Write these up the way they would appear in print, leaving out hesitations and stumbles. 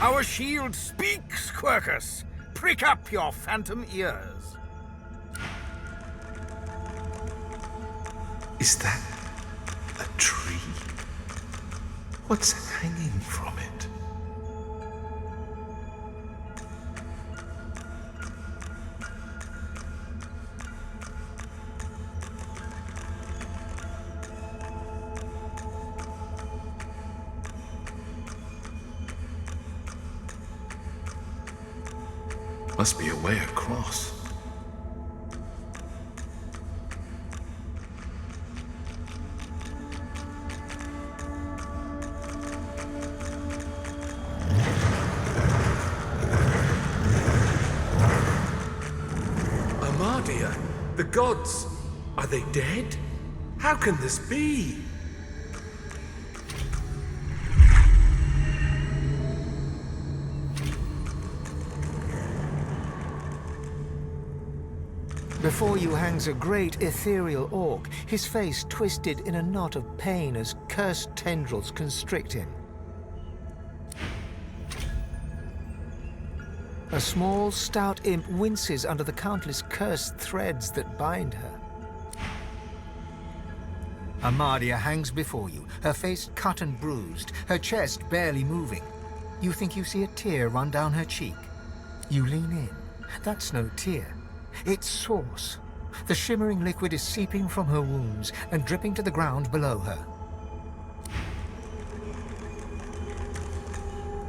Our shield speaks, Quercus. Prick up your phantom ears. Is that a tree? What's hanging from it? Must be a way across. Amadia, the gods, are they dead? How can this be? Before you hangs a great ethereal orc, his face twisted in a knot of pain as cursed tendrils constrict him. A small, stout imp winces under the countless cursed threads that bind her. Amadia hangs before you, her face cut and bruised, her chest barely moving. You think you see a tear run down her cheek. You lean in. That's no tear. It's sauce. The shimmering liquid is seeping from her wounds and dripping to the ground below her.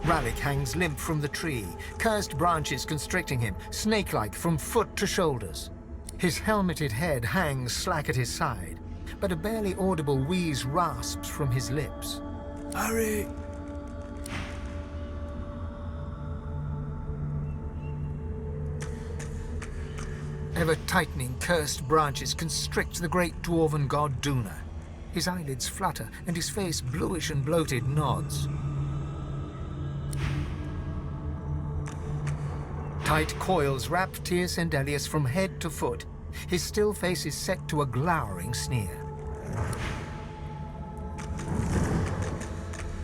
Ralik hangs limp from the tree, cursed branches constricting him, snake-like from foot to shoulders. His helmeted head hangs slack at his side, but a barely audible wheeze rasps from his lips. Hurry! Ever-tightening cursed branches constrict the great dwarven god Duna. His eyelids flutter, and his face, bluish and bloated, nods. Tight coils wrap Tyr Sendelius from head to foot. His still face is set to a glowering sneer.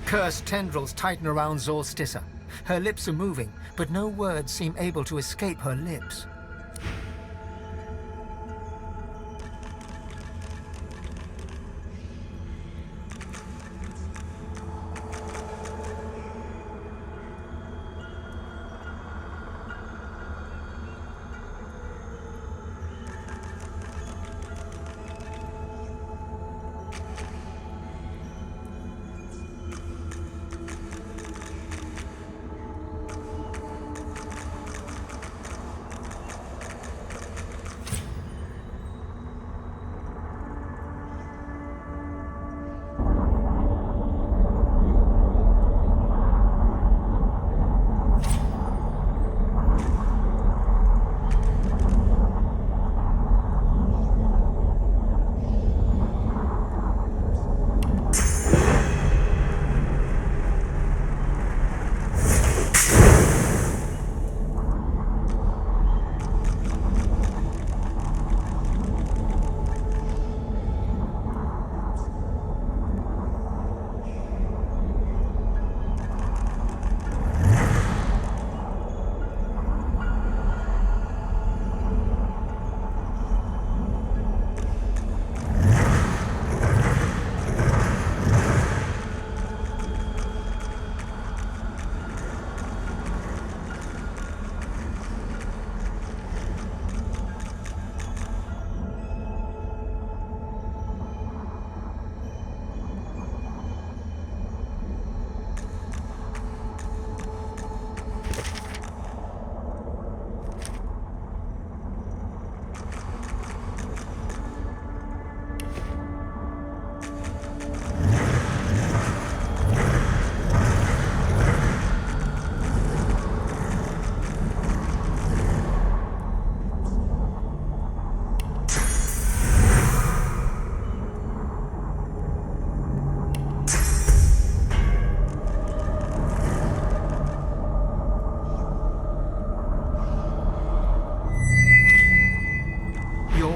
Cursed tendrils tighten around Zorstissa. Her lips are moving, but no words seem able to escape her lips.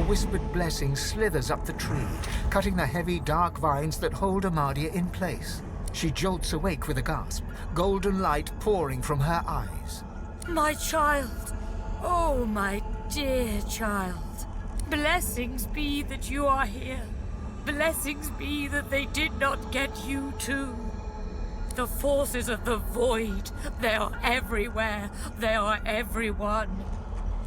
Whispered blessing slithers up the tree, cutting the heavy, dark vines that hold Amadia in place. She jolts awake with a gasp, golden light pouring from her eyes. My child! Oh, my dear child. Blessings be that you are here. Blessings be that they did not get you too. The forces of the void, they are everywhere. They are everyone.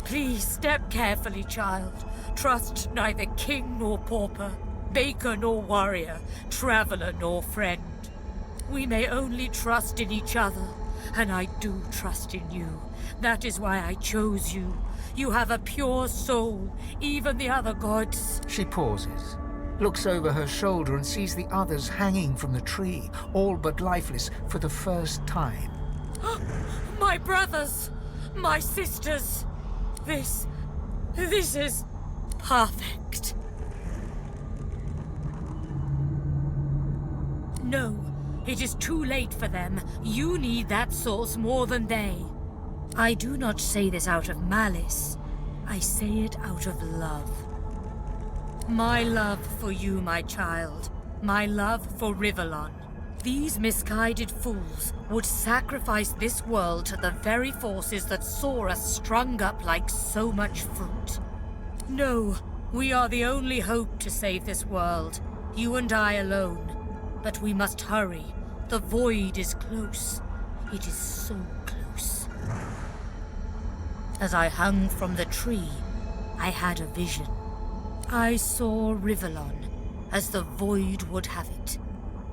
Please step carefully, child. Trust neither king nor pauper, baker nor warrior, traveler nor friend. We may only trust in each other, and I do trust in you. That is why I chose you. You have a pure soul, even the other gods. She pauses, looks over her shoulder and sees the others hanging from the tree, all but lifeless for the first time. My brothers, my sisters. This is perfect. No, it is too late for them. You need that source more than they. I do not say this out of malice. I say it out of love. My love for you, my child. My love for Rivellon. These misguided fools would sacrifice this world to the very forces that saw us strung up like so much fruit. No, we are the only hope to save this world. You and I alone. But we must hurry. The void is close. It is so close. As I hung from the tree, I had a vision. I saw Rivellon as the void would have it,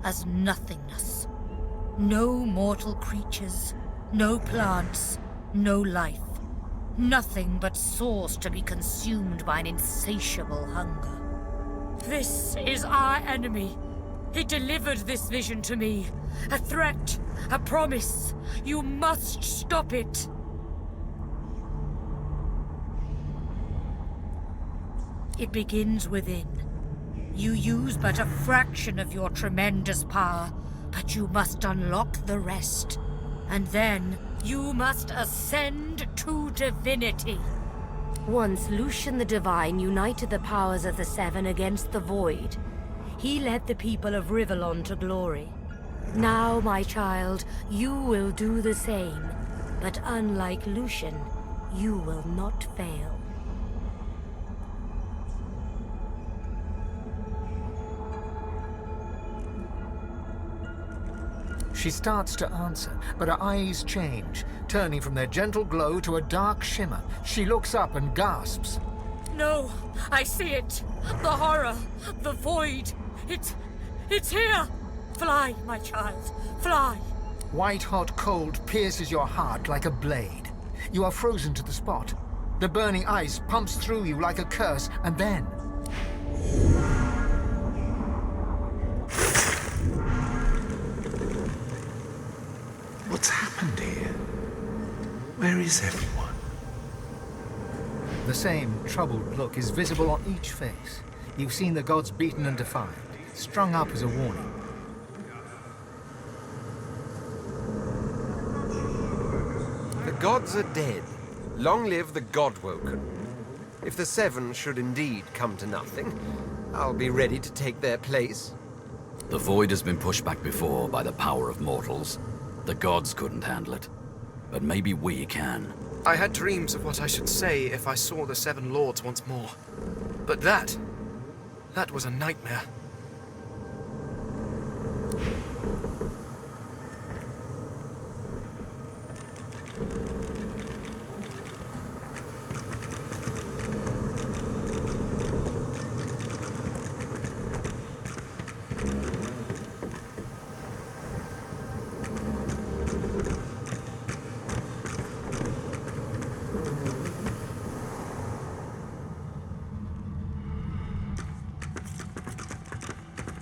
as nothingness. No mortal creatures, no plants, no life. Nothing but source to be consumed by an insatiable hunger. This is our enemy. He delivered this vision to me. A threat, a promise. You must stop it. It begins within. You use but a fraction of your tremendous power, but you must unlock the rest. And then you must ascend to divinity. Once Lucian the Divine united the powers of the Seven against the Void. He led the people of Rivellon to glory. Now, my child, you will do the same. But unlike Lucian, you will not fail. She starts to answer, but her eyes change, turning from their gentle glow to a dark shimmer. She looks up and gasps. No, I see it. The horror, the void. It's here. Fly, my child, fly. White-hot cold pierces your heart like a blade. You are frozen to the spot. The burning ice pumps through you like a curse, and then... What's happened here? Where is everyone? The same troubled look is visible on each face. You've seen the gods beaten and defied, strung up as a warning. The gods are dead. Long live the God-woken. If the Seven should indeed come to nothing, I'll be ready to take their place. The void has been pushed back before by the power of mortals. The gods couldn't handle it. But maybe we can. I had dreams of what I should say if I saw the Seven Lords once more. But that was a nightmare.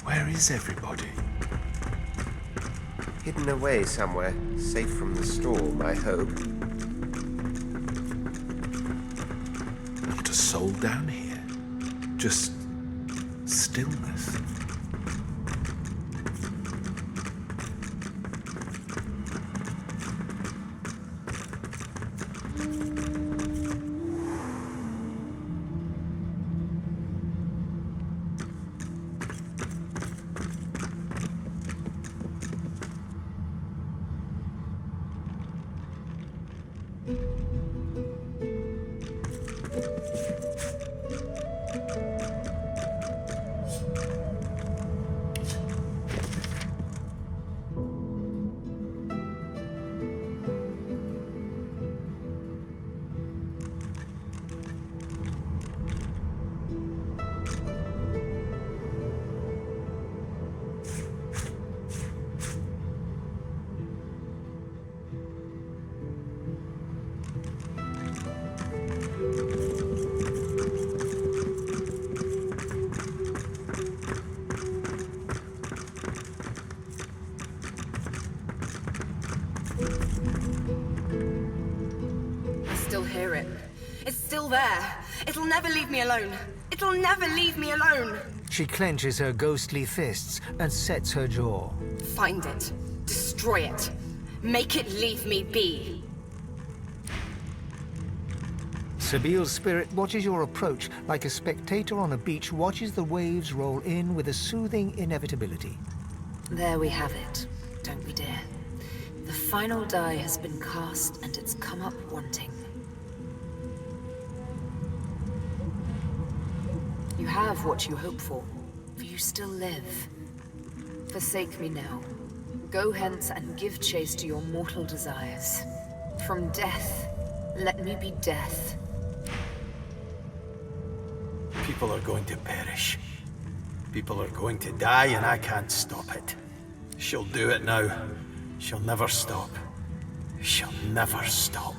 Where is everybody? Hidden away somewhere, safe from the storm, I hope. Not a soul down here. Just stillness. I still hear it. It's still there. It'll never leave me alone. It'll never leave me alone. She clenches her ghostly fists and sets her jaw. Find it. Destroy it. Make it leave me be. Sabile's spirit watches your approach like a spectator on a beach watches the waves roll in with a soothing inevitability. There we have it, don't we, dear? The final die has been cast and it's come up wanting. You have what you hope for you still live. Forsake me now. Go hence and give chase to your mortal desires. From death, let me be death. People are going to perish. People are going to die, and I can't stop it. She'll do it now. She'll never stop. She'll never stop.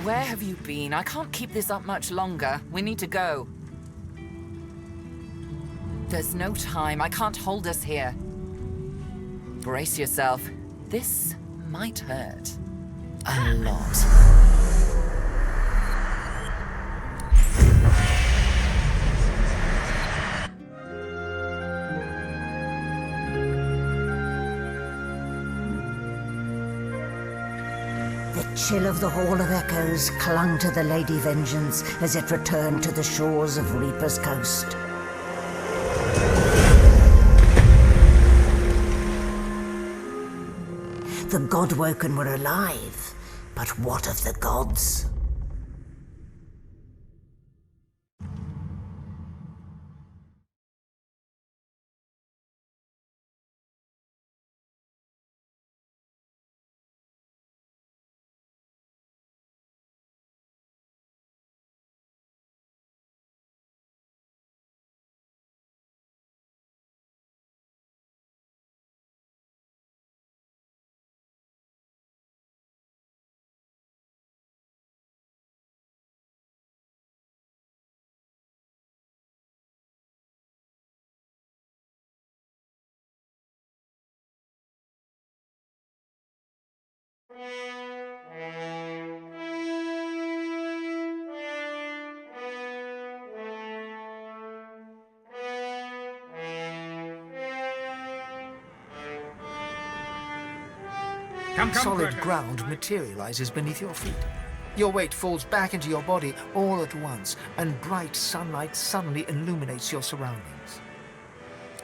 Where have you been? I can't keep this up much longer. We need to go. There's no time. I can't hold us here. Brace yourself. This might hurt. A lot. The chill of the Hall of Echoes clung to the Lady Vengeance as it returned to the shores of Reaper's Coast. The Godwoken were alive, but what of the gods? Solid ground materializes beneath your feet. Your weight falls back into your body all at once, and bright sunlight suddenly illuminates your surroundings.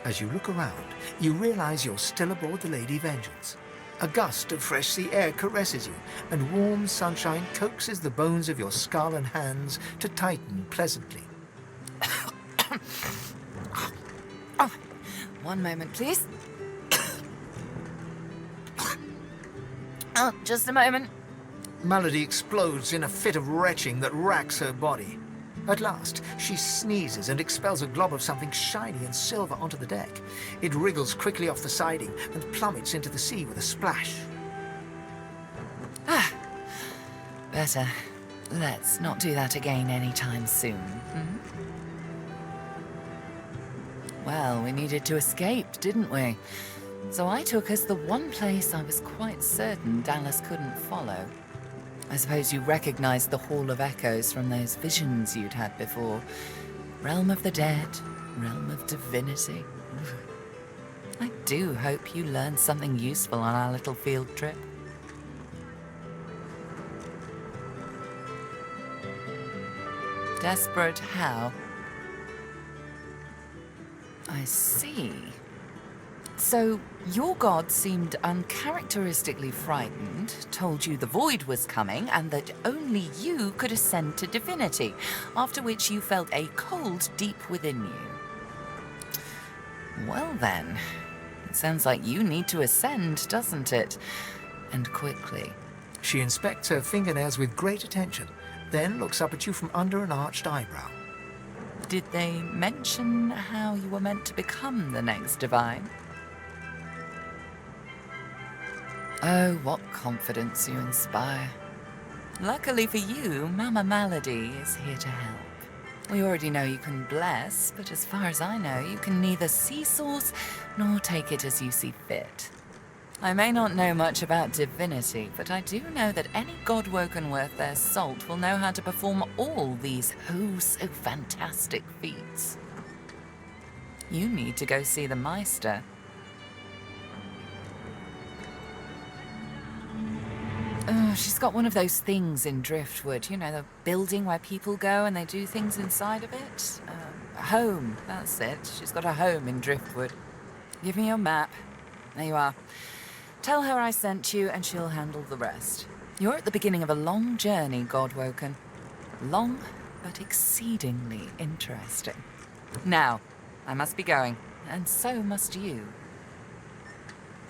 As you look around, you realize you're still aboard the Lady Vengeance. A gust of fresh sea air caresses you, and warm sunshine coaxes the bones of your skull and hands to tighten pleasantly. Oh, one moment, please. Oh, just a moment. Melody explodes in a fit of retching that racks her body. At last, she sneezes and expels a glob of something shiny and silver onto the deck. It wriggles quickly off the siding and plummets into the sea with a splash. Ah, better. Let's not do that again anytime soon. Well, we needed to escape, didn't we? So I took us the one place I was quite certain Dallas couldn't follow. I suppose you recognized the Hall of Echoes from those visions you'd had before. Realm of the dead, realm of divinity. I do hope you learned something useful on our little field trip. Desperate how? I see. So, your god seemed uncharacteristically frightened, told you the void was coming, and that only you could ascend to divinity, after which you felt a cold deep within you. Well then, it sounds like you need to ascend, doesn't it? And quickly. She inspects her fingernails with great attention, then looks up at you from under an arched eyebrow. Did they mention how you were meant to become the next divine? Oh, what confidence you inspire. Luckily for you, Mama Malady is here to help. We already know you can bless, but as far as I know, you can neither see source nor take it as you see fit. I may not know much about divinity, but I do know that any godwoken worth their salt will know how to perform all these oh-so-fantastic feats. You need to go see the Meister. Oh, she's got one of those things in Driftwood, you know, the building where people go and they do things inside of it. A home, that's it. She's got a home in Driftwood. Give me your map. There you are. Tell her I sent you and she'll handle the rest. You're at the beginning of a long journey, Godwoken. Long, but exceedingly interesting. Now, I must be going, and so must you.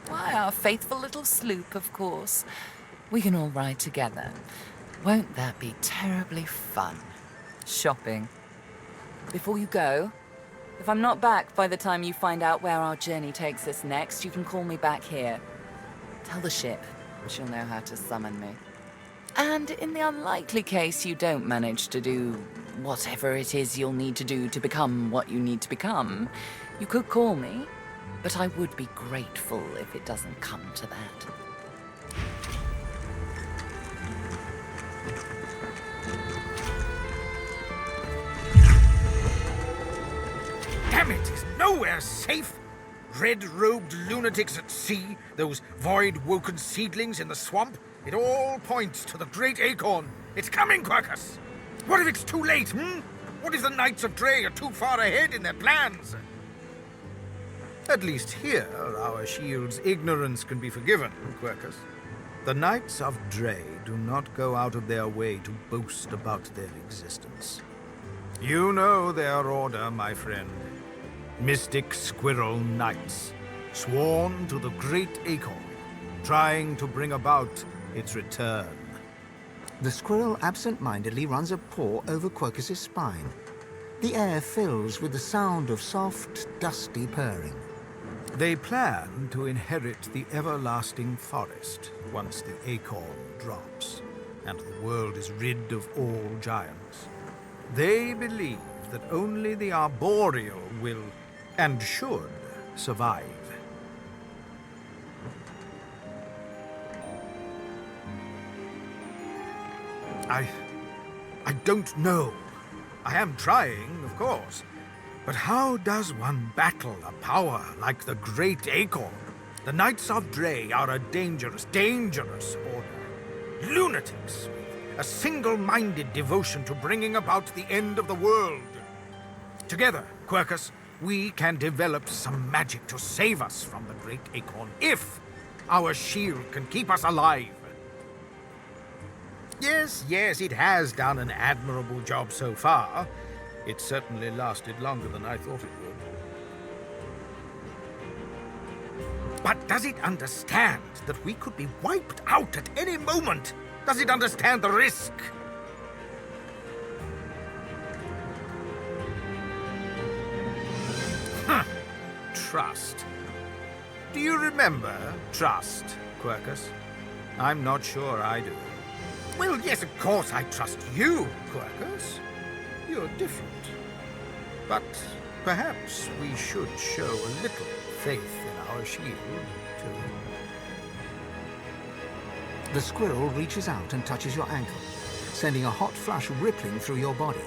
Why, our faithful little sloop, of course. We can all ride together. Won't that be terribly fun? Shopping. Before you go, if I'm not back by the time you find out where our journey takes us next, you can call me back here. Tell the ship. She'll know how to summon me. And in the unlikely case you don't manage to do whatever it is you'll need to do to become what you need to become, you could call me, but I would be grateful if it doesn't come to that. Damn it, is nowhere safe. Red-robed lunatics at sea, those void-woken seedlings in the swamp. It all points to the great acorn. It's coming, Quercus! What if it's too late, What if the Knights of Dre are too far ahead in their plans? At least here, our shield's ignorance can be forgiven, Quercus. The Knights of Dre do not go out of their way to boast about their existence. You know their order, my friend. Mystic Squirrel Knights, sworn to the great acorn, trying to bring about its return. The squirrel absent-mindedly runs a paw over Quercus's spine. The air fills with the sound of soft, dusty purring. They plan to inherit the everlasting forest once the acorn drops, and the world is rid of all giants. They believe that only the arboreal will and should survive. I don't know. I am trying, of course. But how does one battle a power like the Great Acorn? The Knights of Dre are a dangerous, dangerous order. Lunatics with a single-minded devotion to bringing about the end of the world. Together, Quercus, we can develop some magic to save us from the Great Acorn, if our shield can keep us alive. Yes, it has done an admirable job so far. It certainly lasted longer than I thought it would. But does it understand that we could be wiped out at any moment? Does it understand the risk? Trust. Do you remember trust, Quercus? I'm not sure I do. Well, yes, of course I trust you, Quercus. You're different. But perhaps we should show a little faith in our shield, too. The squirrel reaches out and touches your ankle, sending a hot flush rippling through your body.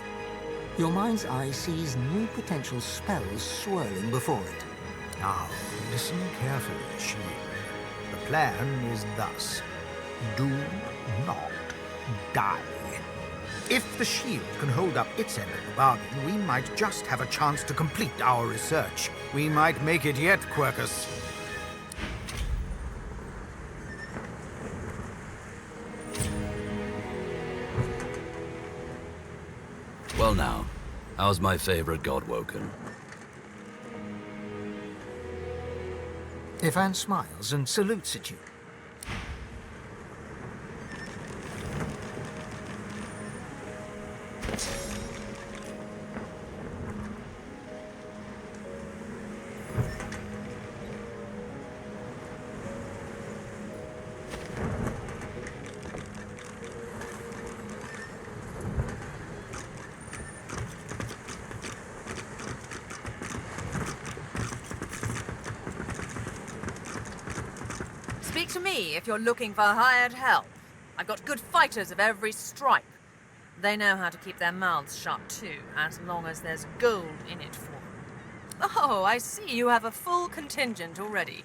Your mind's eye sees new potential spells swirling before it. Now, listen carefully, shield. The plan is thus. Do not die. If the shield can hold up its end of the bargain, we might just have a chance to complete our research. We might make it yet, Quercus. Well now, how's my favorite Godwoken? Ivan smiles and salutes at you. Speak to me if you're looking for hired help. I've got good fighters of every stripe. They know how to keep their mouths shut too, as long as there's gold in it for them. Oh, I see you have a full contingent already.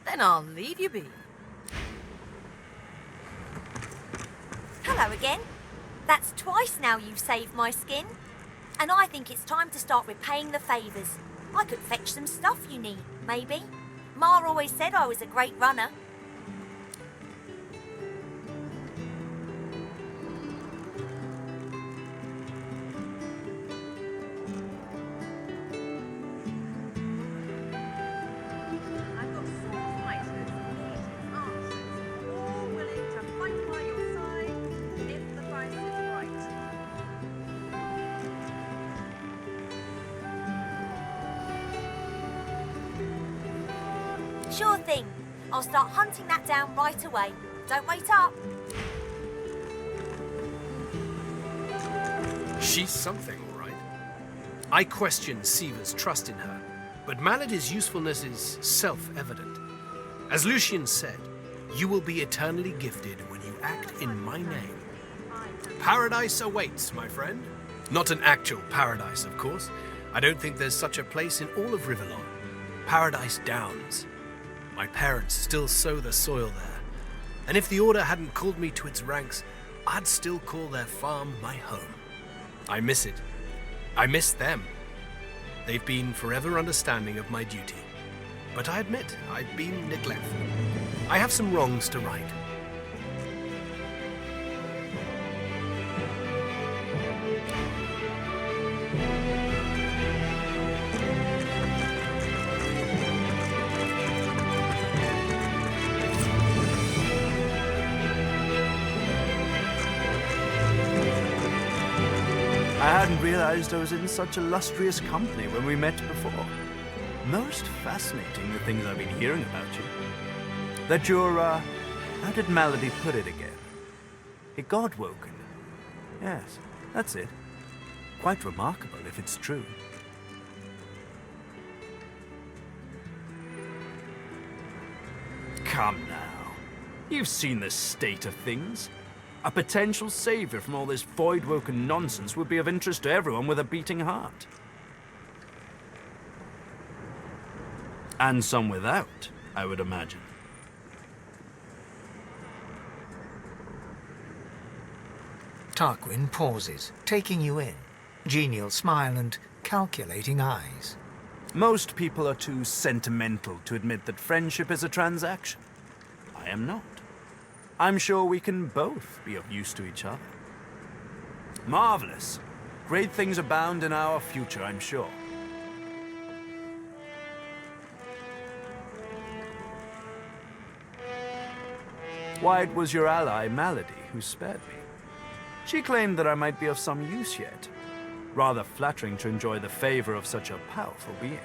Then I'll leave you be. Hello again. That's twice now you've saved my skin. And I think it's time to start repaying the favours. I could fetch some stuff you need, maybe. Ma always said I was a great runner. I've got sword fighters, legion's archers, all willing to fight by your side if the price is right. Sure thing. I'll start hunting that down right away. Don't wait up. She's something, all right. I question Siva's trust in her, but Malady's usefulness is self-evident. As Lucian said, you will be eternally gifted when you act in my name. Paradise awaits, my friend. Not an actual paradise, of course. I don't think there's such a place in all of Rivellon. Paradise Downs. My parents still sow the soil there, and if the Order hadn't called me to its ranks, I'd still call their farm my home. I miss it. I miss them. They've been forever understanding of my duty. But I admit, I've been neglectful. I have some wrongs to right. I hadn't realized I was in such illustrious company when we met before. Most fascinating, the things I've been hearing about you. That you're, how did Malady put it again? A Godwoken. Yes, that's it. Quite remarkable if it's true. Come now. You've seen the state of things. A potential savior from all this Voidwoken nonsense would be of interest to everyone with a beating heart. And some without, I would imagine. Tarquin pauses, taking you in. Genial smile and calculating eyes. Most people are too sentimental to admit that friendship is a transaction. I am not. I'm sure we can both be of use to each other. Marvelous. Great things abound in our future, I'm sure. Why, it was your ally, Malady, who spared me. She claimed that I might be of some use yet. Rather flattering to enjoy the favor of such a powerful being.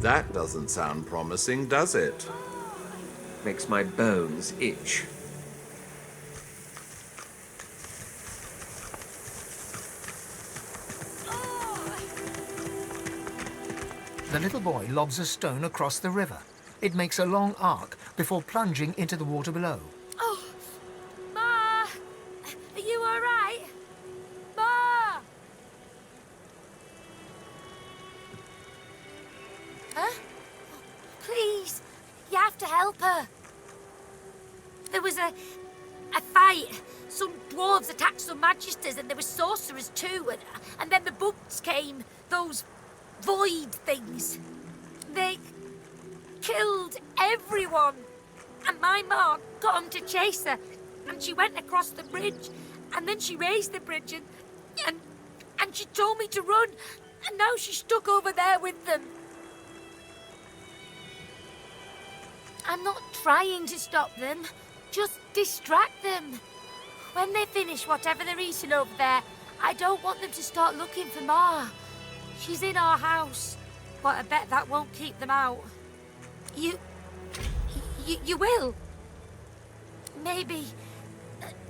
That doesn't sound promising, does it? Makes my bones itch. The little boy lobs a stone across the river. It makes a long arc before plunging into the water below. Oh, Ma! Are you all right? Ma! Huh? Please, you have to help her. There was a fight. Some dwarves attacked some magisters, and there were sorcerers too. And then the bugs came. Those void things. They killed everyone. And my mom got 'em to chase her. And she went across the bridge. And then she raised the bridge and she told me to run. And now she's stuck over there with them. I'm not trying to stop them. Just distract them. When they finish whatever they're eating over there, I don't want them to start looking for Ma. She's in our house, but I bet that won't keep them out. You will. Maybe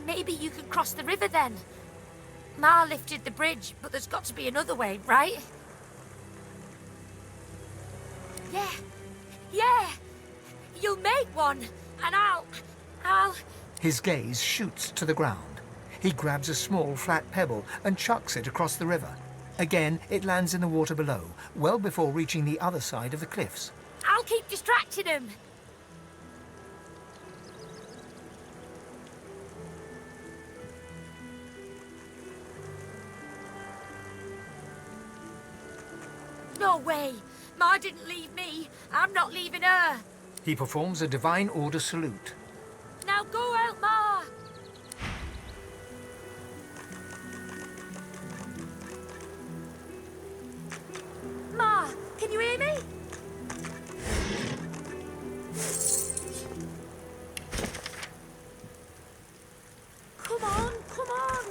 you can cross the river then. Ma lifted the bridge, but there's got to be another way, right? Yeah. You'll make one, and I'll... His gaze shoots to the ground. He grabs a small flat pebble and chucks it across the river. Again, it lands in the water below, well before reaching the other side of the cliffs. I'll keep distracting him. No way! Ma didn't leave me. I'm not leaving her. He performs a divine order salute. Now go out, Ma! Ma, can you hear me? Come on, come on!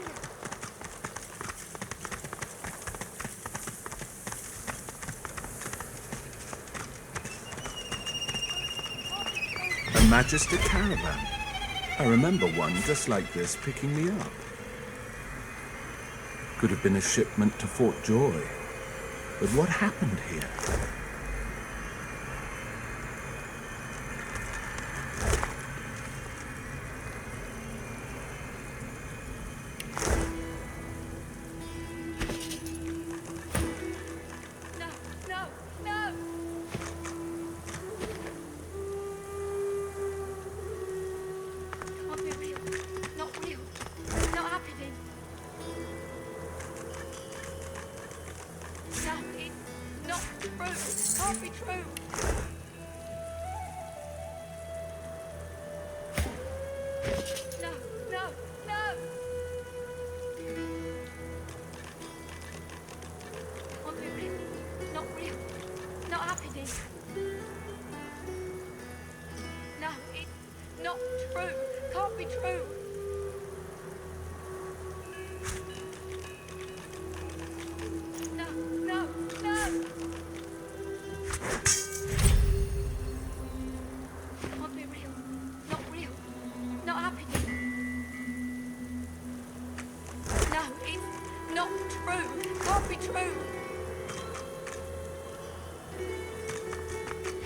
A Magister caravan. I remember one just like this picking me up. Could have been a shipment to Fort Joy. But what happened here?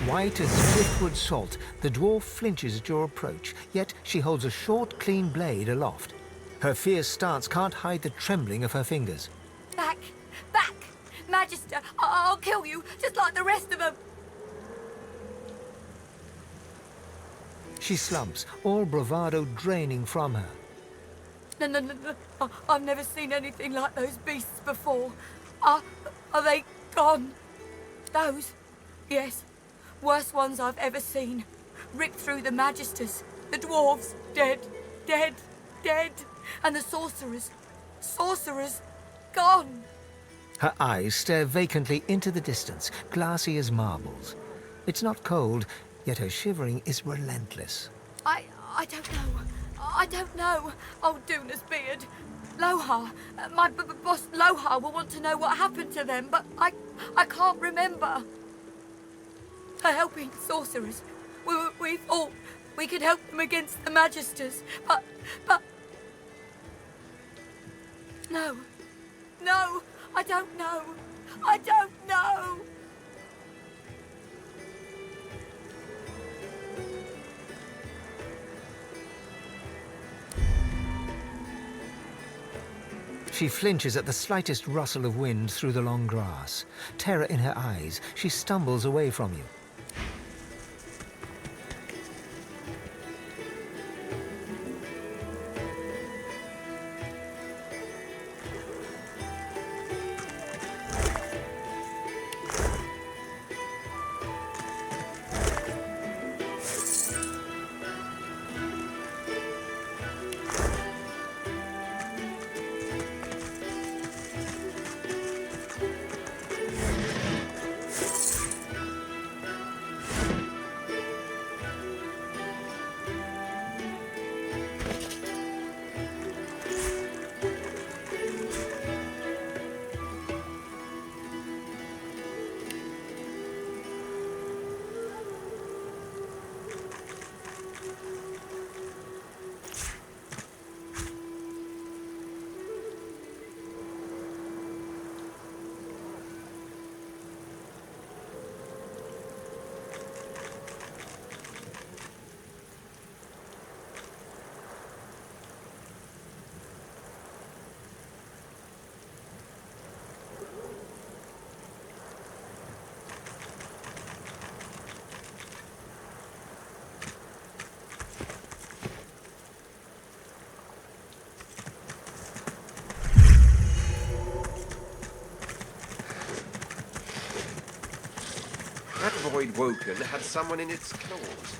White as driftwood salt, the dwarf flinches at your approach, yet she holds a short, clean blade aloft. Her fierce stance can't hide the trembling of her fingers. Back! Back! Magister, I'll kill you, just like the rest of them! She slumps, all bravado draining from her. No. I've never seen anything like those beasts before. Are they gone? Those? Yes. Worst ones I've ever seen. Ripped through the magisters. The dwarves, dead. And the sorcerers, gone. Her eyes stare vacantly into the distance, glassy as marbles. It's not cold, yet her shivering is relentless. I don't know. Oh, Duna's beard. Lohar. My boss Lohar will want to know what happened to them, but I can't remember. are helping sorcerers. We thought we could help them against the Magisters, but... No. No, I don't know. I don't know. She flinches at the slightest rustle of wind through the long grass. Terror in her eyes, she stumbles away from you. That void woken had someone in its claws.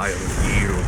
I'll yield.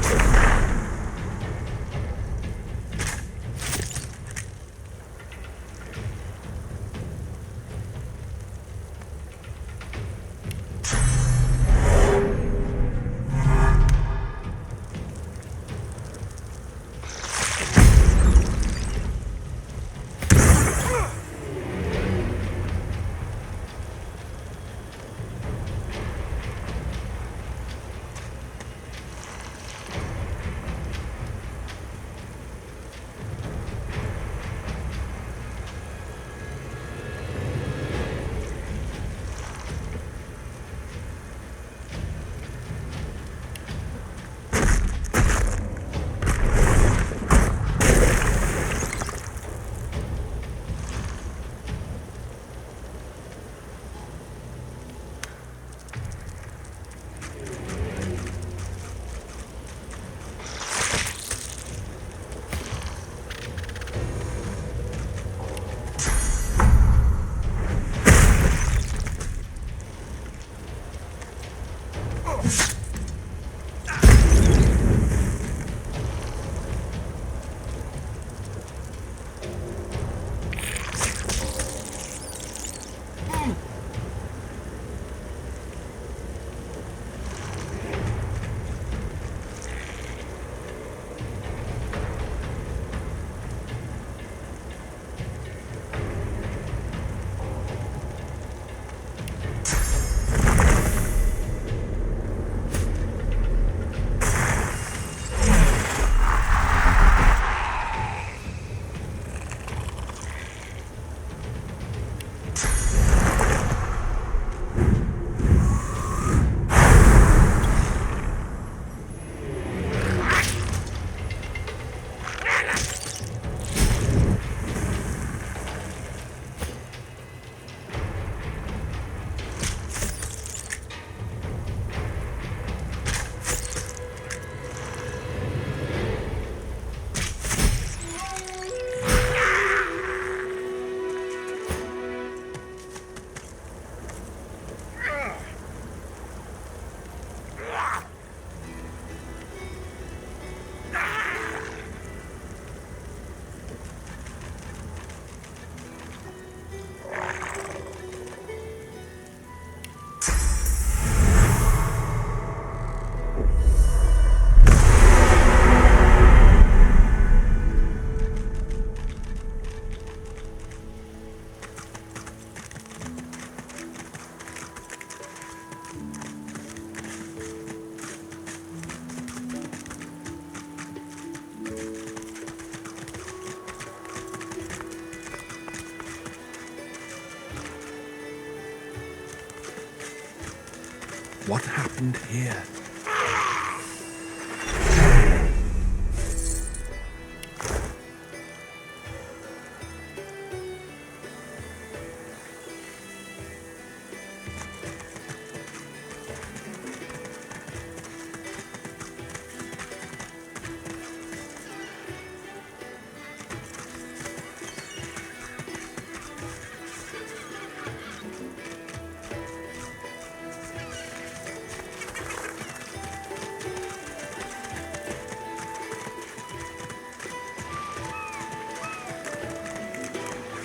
What happened here?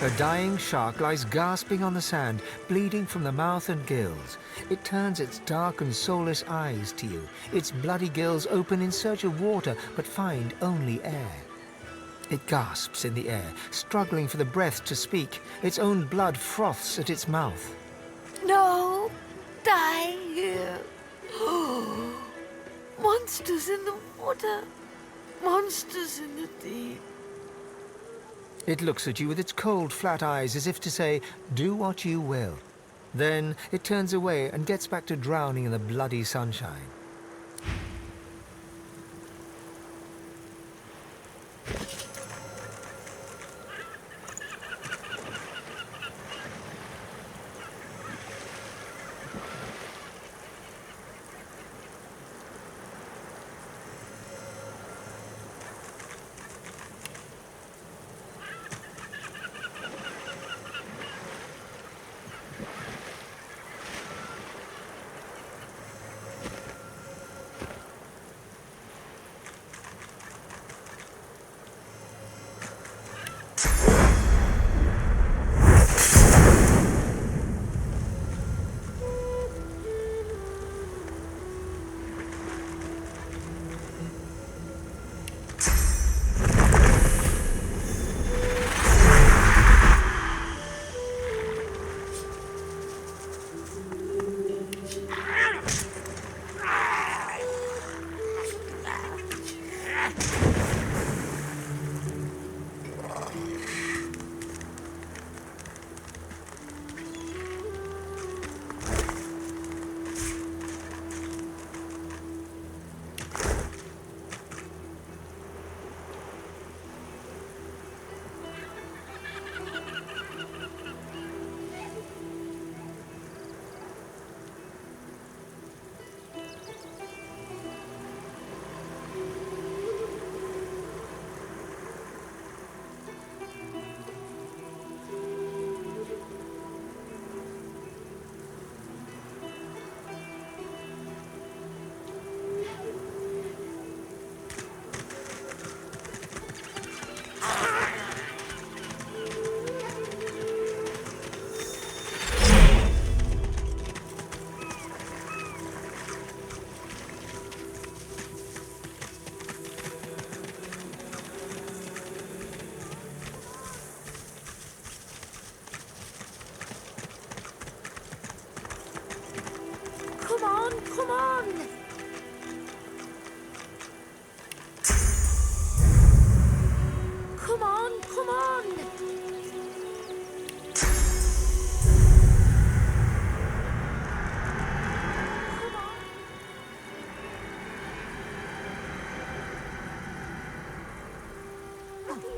A dying shark lies gasping on the sand, bleeding from the mouth and gills. It turns its dark and soulless eyes to you. Its bloody gills open in search of water, but find only air. It gasps in the air, struggling for the breath to speak. Its own blood froths at its mouth. No! Die here! Monsters in the water! Monsters in the deep! It looks at you with its cold, flat eyes as if to say, do what you will. Then it turns away and gets back to drowning in the bloody sunshine. Looky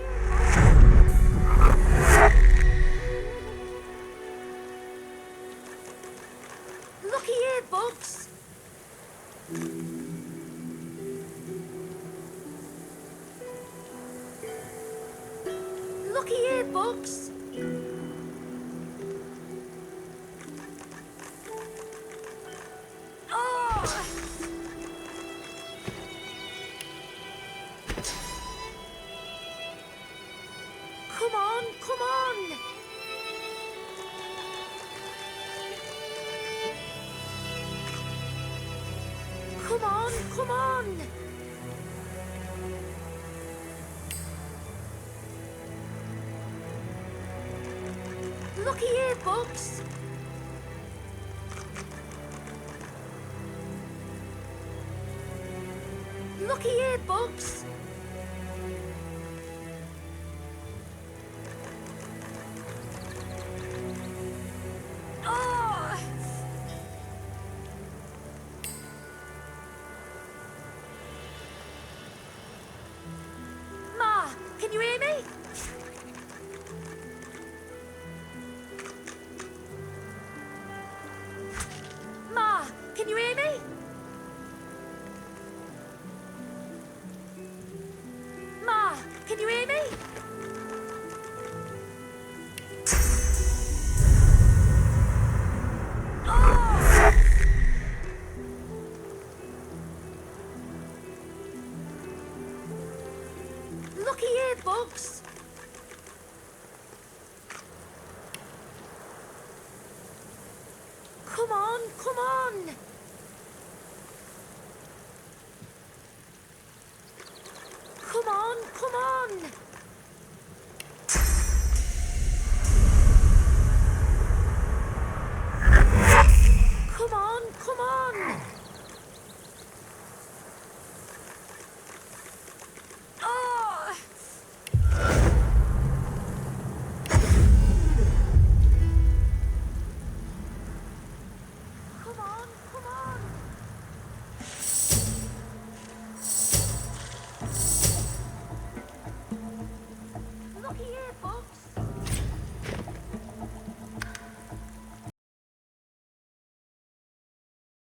here, Bugs. Looky here, Bugs. Oh! Come on, come on! Come on, come on! Looky here, Bugs. Looky here, Bugs. Oh! Ma, can you hear me? Ma, can you hear me? Ma, can you hear me? Oh! Looky here, Bugs. Come on, come on. Come on, come on. Come on, come on. Oh! Come on, come on. Looky here, boy.